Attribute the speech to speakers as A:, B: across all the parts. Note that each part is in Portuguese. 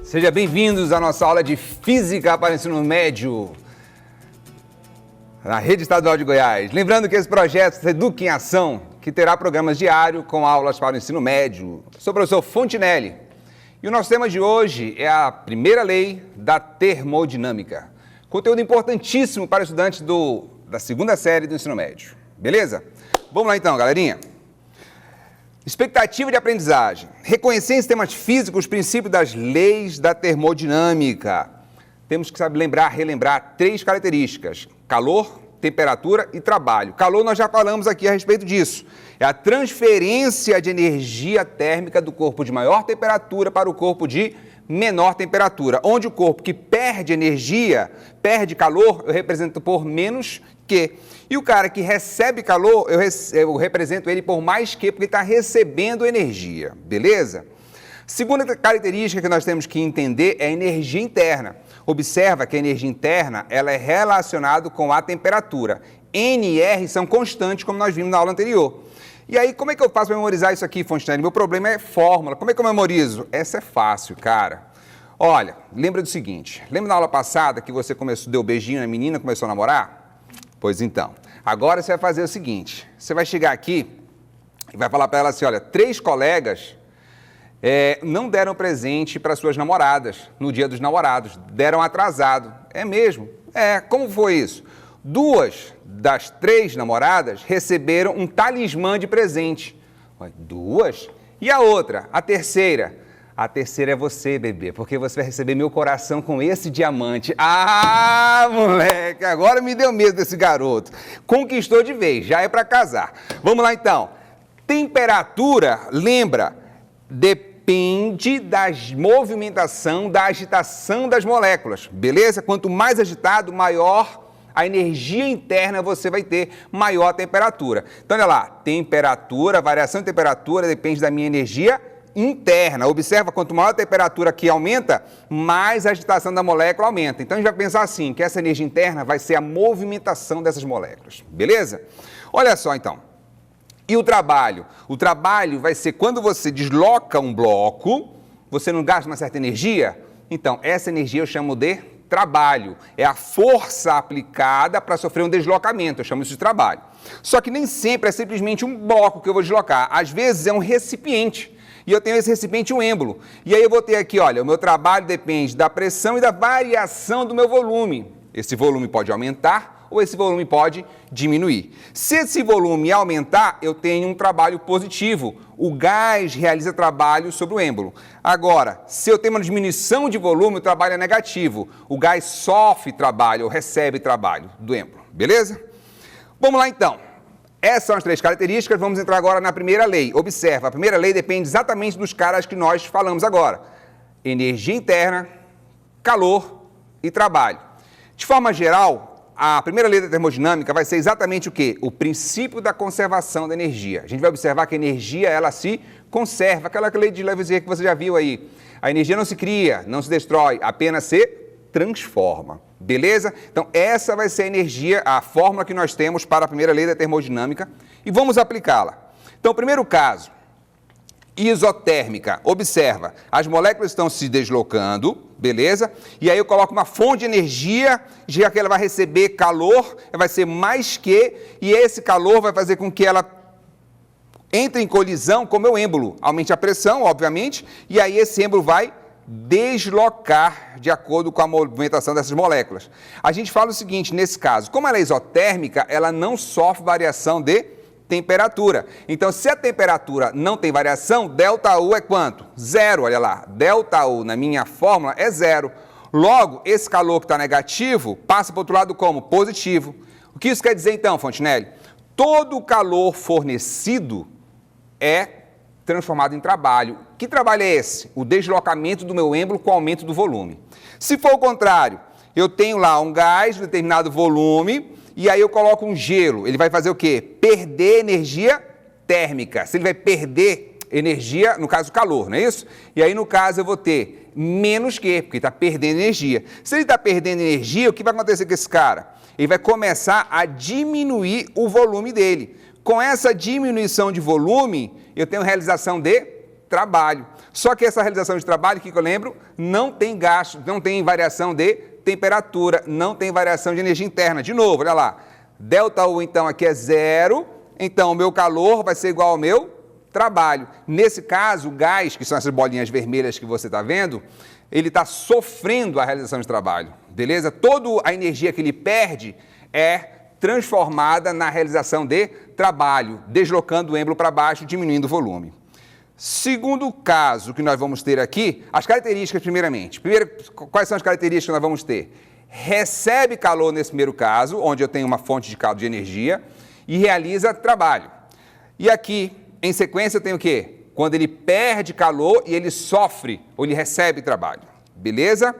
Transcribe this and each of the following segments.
A: Sejam bem-vindos à nossa aula de Física para o Ensino Médio, na Rede Estadual de Goiás. Lembrando que esse projeto é Educa em Ação, que terá programas diários com aulas para o ensino médio. Eu sou o professor Fontinelli e o nosso tema de hoje é a primeira lei da termodinâmica. Conteúdo importantíssimo para estudantes da segunda série do ensino médio. Beleza? Vamos lá então, galerinha. Expectativa de aprendizagem. Reconhecer em sistemas físicos os princípios das leis da termodinâmica. Temos que saber relembrar três características: calor, temperatura e trabalho. Calor, nós já falamos aqui a respeito disso. É a transferência de energia térmica do corpo de maior temperatura para o corpo de menor temperatura, onde o corpo que perde energia, perde calor, eu represento por menos que. E o cara que recebe calor, eu represento ele por mais que, porque está recebendo energia, beleza? Segunda característica que nós temos que entender é a energia interna. Observa que a energia interna ela é relacionada com a temperatura. N e R são constantes, como nós vimos na aula anterior. E aí, como é que eu faço para memorizar isso aqui, Fontenelle? Meu problema é fórmula. Como é que eu memorizo? Essa é fácil, cara. Olha, lembra do seguinte. Lembra na aula passada que você deu beijinho na menina, começou a namorar? Pois então, agora você vai fazer o seguinte. Você vai chegar aqui e vai falar para ela assim, olha, 3 colegas não deram presente para suas namoradas no dia dos namorados, deram atrasado. É mesmo? Como foi isso? 2 das 3 namoradas receberam um talismã de presente. 2? E a outra, a terceira? A terceira é você, bebê, porque você vai receber meu coração com esse diamante. Ah, moleque, agora me deu medo desse garoto. Conquistou de vez, já é para casar. Vamos lá então. Temperatura, lembra, depende da movimentação, da agitação das moléculas, beleza? Quanto mais agitado, maior a energia interna você vai ter, maior a temperatura. Então, olha lá, temperatura, variação de temperatura depende da minha energia interna. Observa, quanto maior a temperatura que aumenta, mais a agitação da molécula aumenta. Então, a gente vai pensar assim, que essa energia interna vai ser a movimentação dessas moléculas, beleza? Olha só, então. E o trabalho? O trabalho vai ser quando você desloca um bloco, você não gasta uma certa energia? Então, essa energia eu chamo de trabalho. É a força aplicada para sofrer um deslocamento, eu chamo isso de trabalho. Só que nem sempre é simplesmente um bloco que eu vou deslocar. Às vezes é um recipiente. E eu tenho esse recipiente, um êmbolo. E aí eu vou ter aqui, olha, o meu trabalho depende da pressão e da variação do meu volume. Esse volume pode aumentar ou esse volume pode diminuir. Se esse volume aumentar, eu tenho um trabalho positivo. O gás realiza trabalho sobre o êmbolo. Agora, se eu tenho uma diminuição de volume, o trabalho é negativo. O gás sofre trabalho ou recebe trabalho do êmbolo. Beleza? Vamos lá então. Essas são as 3 características, vamos entrar agora na primeira lei. Observa, a primeira lei depende exatamente dos caras que nós falamos agora. Energia interna, calor e trabalho. De forma geral, a primeira lei da termodinâmica vai ser exatamente o quê? O princípio da conservação da energia. A gente vai observar que a energia, ela se conserva, aquela lei de Lavoisier que você já viu aí. A energia não se cria, não se destrói, apenas se transforma. Beleza? Então, essa vai ser a energia, a fórmula que nós temos para a primeira lei da termodinâmica e vamos aplicá-la. Então, primeiro caso, isotérmica. Observa, as moléculas estão se deslocando, beleza? E aí eu coloco uma fonte de energia, já que ela vai receber calor, vai ser mais que, e esse calor vai fazer com que ela entre em colisão com o meu êmbolo. Aumente a pressão, obviamente, e aí esse êmbolo vai deslocar de acordo com a movimentação dessas moléculas. A gente fala o seguinte, nesse caso, como ela é isotérmica, ela não sofre variação de temperatura. Então, se a temperatura não tem variação, ΔU é quanto? 0, olha lá. ΔU na minha fórmula é 0. Logo, esse calor que está negativo passa para o outro lado como? Positivo. O que isso quer dizer então, Fontenelle? Todo o calor fornecido é transformado em trabalho. Que trabalho é esse? O deslocamento do meu êmbolo com o aumento do volume. Se for o contrário, eu tenho lá um gás de determinado volume e aí eu coloco um gelo. Ele vai fazer o quê? Perder energia térmica. Se ele vai perder energia, no caso calor, não é isso? E aí no caso eu vou ter menos que, porque está perdendo energia. Se ele está perdendo energia, o que vai acontecer com esse cara? Ele vai começar a diminuir o volume dele. Com essa diminuição de volume, eu tenho realização de trabalho. Só que essa realização de trabalho, o que eu lembro? Não tem gasto, não tem variação de temperatura, não tem variação de energia interna. De novo, olha lá. ΔU, então, aqui é 0, então o meu calor vai ser igual ao meu trabalho. Nesse caso, o gás, que são essas bolinhas vermelhas que você está vendo, ele está sofrendo a realização de trabalho, beleza? Toda a energia que ele perde é transformada na realização de trabalho, deslocando o êmbolo para baixo, diminuindo o volume. Segundo caso que nós vamos ter aqui, as características primeiramente. Primeiro, quais são as características que nós vamos ter? Recebe calor nesse primeiro caso, onde eu tenho uma fonte de calor de energia, e realiza trabalho. E aqui, em sequência, eu tenho o quê? Quando ele perde calor e ele sofre, ou ele recebe trabalho. Beleza?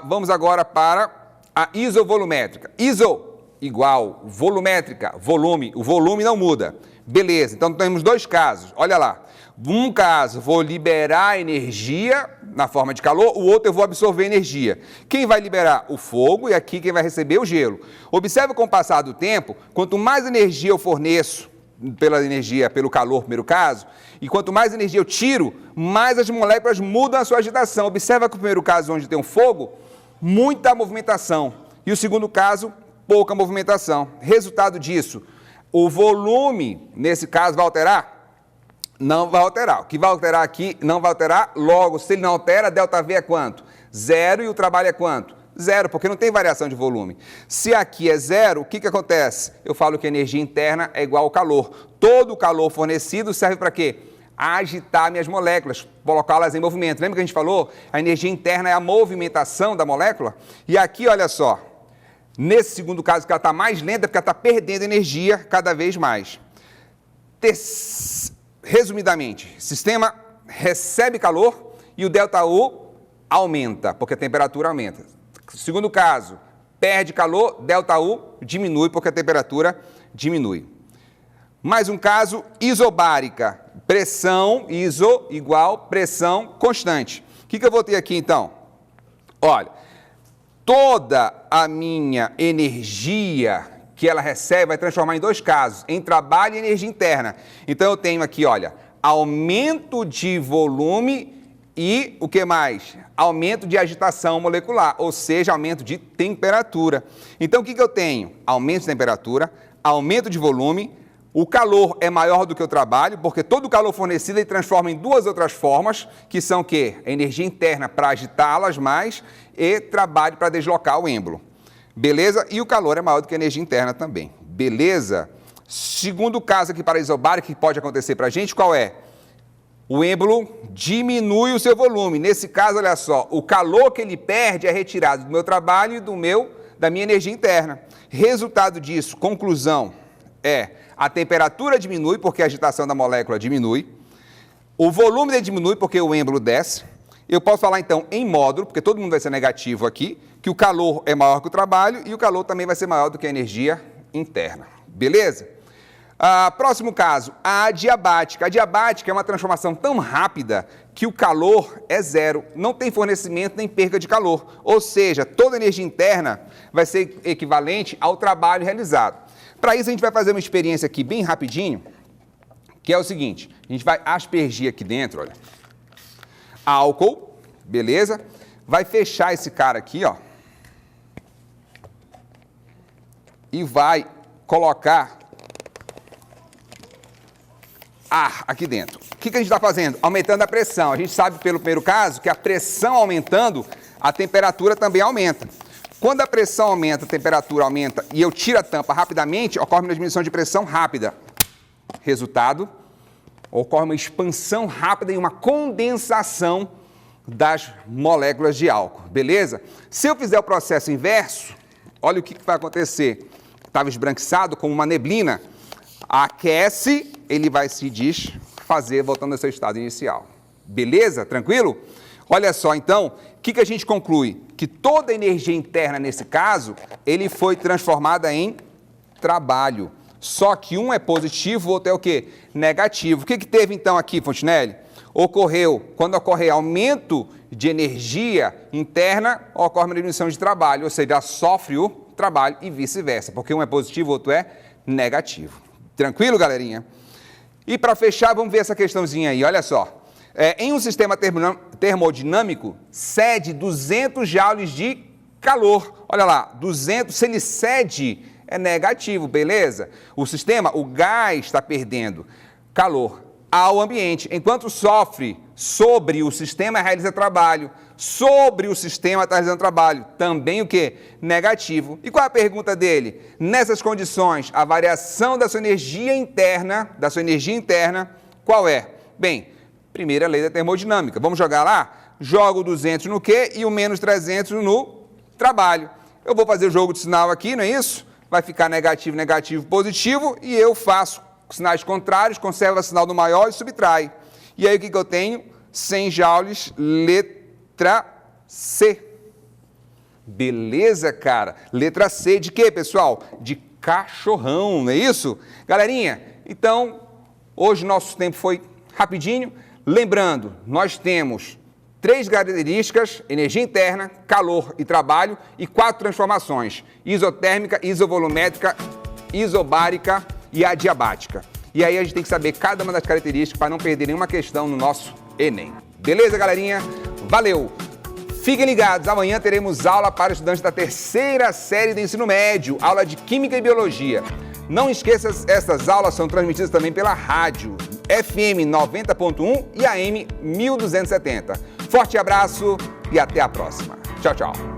A: Vamos agora para a isovolumétrica. Iso, igual, volumétrica, volume. O volume não muda. Beleza, então temos dois casos. Olha lá. Um caso, vou liberar energia na forma de calor, o outro eu vou absorver energia. Quem vai liberar? O fogo, e aqui quem vai receber? O gelo. Observe com o passar do tempo, quanto mais energia eu forneço pelo calor, primeiro caso, e quanto mais energia eu tiro, mais as moléculas mudam a sua agitação. Observa que o primeiro caso, onde tem um fogo, muita movimentação. E o segundo caso, pouca movimentação. Resultado disso, o volume, nesse caso, vai alterar? Não vai alterar. O que vai alterar aqui não vai alterar. Logo, se ele não altera, ΔV é quanto? 0 e o trabalho é quanto? 0, porque não tem variação de volume. Se aqui é 0, o que acontece? Eu falo que a energia interna é igual ao calor. Todo o calor fornecido serve para quê? Agitar minhas moléculas, colocá-las em movimento. Lembra que a gente falou? A energia interna é a movimentação da molécula? E aqui, olha só, nesse segundo caso que ela está mais lenta, porque ela está perdendo energia cada vez mais. Resumidamente, o sistema recebe calor e o ΔU aumenta, porque a temperatura aumenta. Segundo caso, perde calor, ΔU diminui, porque a temperatura diminui. Mais um caso, isobárica, pressão, iso igual pressão constante. O que eu vou ter aqui então? Olha, toda a minha energia que ela recebe vai transformar em dois casos, em trabalho e energia interna. Então eu tenho aqui, olha, aumento de volume e o que mais? Aumento de agitação molecular, ou seja, aumento de temperatura. Então o que eu tenho? Aumento de temperatura, aumento de volume, o calor é maior do que o trabalho, porque todo o calor fornecido ele transforma em duas outras formas, que são o quê? Energia interna para agitá-las mais e trabalho para deslocar o êmbolo. Beleza? E o calor é maior do que a energia interna também. Beleza? Segundo caso aqui para a isobárica, que pode acontecer para a gente, qual é? O êmbolo diminui o seu volume. Nesse caso, olha só, o calor que ele perde é retirado do meu trabalho e da minha energia interna. Resultado disso, conclusão, a temperatura diminui porque a agitação da molécula diminui, o volume dele diminui porque o êmbolo desce. Eu posso falar então em módulo, porque todo mundo vai ser negativo aqui, que o calor é maior que o trabalho e o calor também vai ser maior do que a energia interna. Beleza? Próximo caso, a adiabática. A adiabática é uma transformação tão rápida que o calor é 0. Não tem fornecimento nem perca de calor. Ou seja, toda a energia interna vai ser equivalente ao trabalho realizado. Para isso, a gente vai fazer uma experiência aqui bem rapidinho, que é o seguinte. A gente vai aspergir aqui dentro, olha, álcool, beleza? Vai fechar esse cara aqui, ó. E vai colocar ar aqui dentro. O que a gente está fazendo? Aumentando a pressão. A gente sabe pelo primeiro caso que a pressão aumentando, a temperatura também aumenta. Quando a pressão aumenta, a temperatura aumenta e eu tiro a tampa rapidamente, ocorre uma diminuição de pressão rápida. Resultado, ocorre uma expansão rápida e uma condensação das moléculas de álcool, beleza? Se eu fizer o processo inverso, olha o que vai acontecer. Estava esbranquiçado como uma neblina, aquece, ele vai se desfazer, voltando ao seu estado inicial. Beleza? Tranquilo? Olha só, então, o que a gente conclui? Que toda a energia interna, nesse caso, ele foi transformada em trabalho. Só que um é positivo, o outro é o quê? Negativo. O que teve, então, aqui, Fontinelli? Quando ocorre aumento de energia interna, ocorre uma diminuição de trabalho, ou seja, sofre o trabalho e vice-versa, porque um é positivo, o outro é negativo. Tranquilo, galerinha? E para fechar, vamos ver essa questãozinha aí, olha só. Em um sistema termodinâmico, cede 200 joules de calor. Olha lá, 200, se ele cede, é negativo, beleza? O sistema, o gás está perdendo calor ao ambiente, enquanto sobre o sistema realiza trabalho. Sobre o sistema está realizando trabalho. Também o quê? Negativo. E qual é a pergunta dele? Nessas condições, a variação da sua energia interna, qual é? Bem, primeira lei da termodinâmica. Vamos jogar lá? Jogo 200 no Q e o menos 300 no trabalho. Eu vou fazer o jogo de sinal aqui, não é isso? Vai ficar negativo, negativo, positivo, e eu faço sinais contrários, conservo o sinal do maior e subtrai. E aí o que eu tenho? 100 joules, letra C. Beleza, cara? Letra C de quê, pessoal? De cachorrão, não é isso? Galerinha, então, hoje nosso tempo foi rapidinho. Lembrando, nós temos 3 características: energia interna, calor e trabalho, e 4 transformações: isotérmica, isovolumétrica, isobárica e adiabática. E aí a gente tem que saber cada uma das características para não perder nenhuma questão no nosso Enem. Beleza, galerinha? Valeu! Fiquem ligados, amanhã teremos aula para estudantes da 3ª série do ensino médio, aula de Química e Biologia. Não esqueça, essas aulas são transmitidas também pela rádio FM 90.1 e AM 1270. Forte abraço e até a próxima. Tchau, tchau.